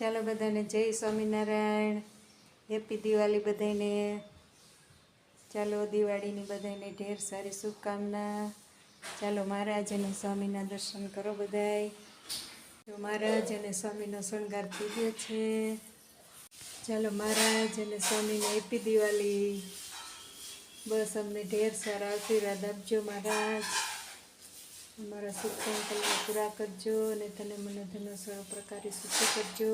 ચાલો બધાને જય સ્વામિનારાયણ, હેપી દિવાળી બધાને। ચાલો દિવાળીની બધાને ઢેર સારી શુભકામના। ચાલો મહારાજ અને સ્વામીના દર્શન કરો બધાય। તો મહારાજ અને સ્વામીનો શણગાર થઈ ગયો છે। ચાલો મહારાજ અને સ્વામીને હેપી દિવાળી। બસ અમને ઢેર સારા આશીર્વાદ આપજો મહારાજ, અમારા સુખ સંકલ્પો પૂરા કરજો અને તને મને ધન સર્વ પ્રકારે સુખી કરજો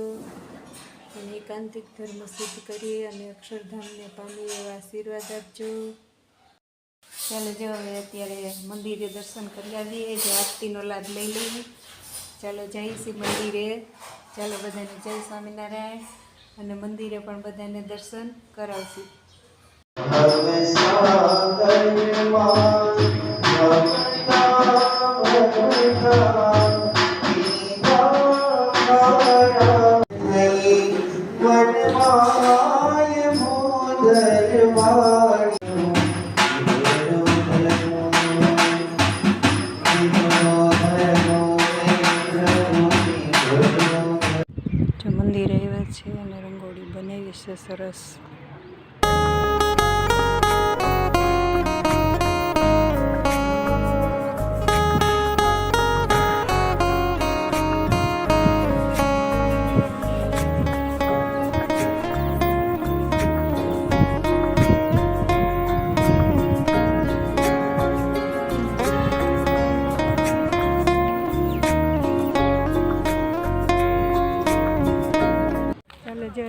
અને એકાંતિક ધર્મ સિદ્ધ કરી અને અક્ષરધામને પામી એવા આશીર્વાદ આપજો। ચાલો જો હવે અત્યારે મંદિરે દર્શન કરી આવીએ, જો આરતીનો લાભ લઈ લઈએ। ચાલો જઈશી મંદિરે। ચાલો બધાને જય સ્વામિનારાયણ અને મંદિરે પણ બધાને દર્શન કરાવશું। મંદિર આવ્યા છે અને રંગોળી બનાવી છે સરસ। ચાલો જય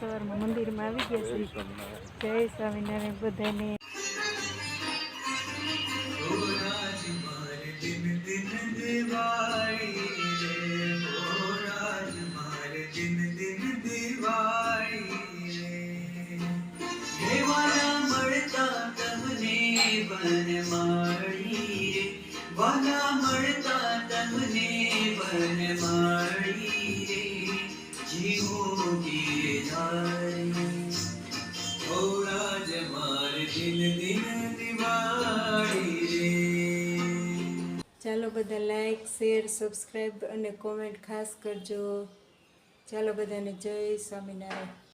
સવારમાં મંદિરમાં આવી ગયા છે। જય સ્વામિનારાયણ બધાને। ચાલો બધા લાઈક શેર સબસ્ક્રાઈબ અને કોમેન્ટ ખાસ કરજો। ચાલો બધાને જય સ્વામિનારાયણ।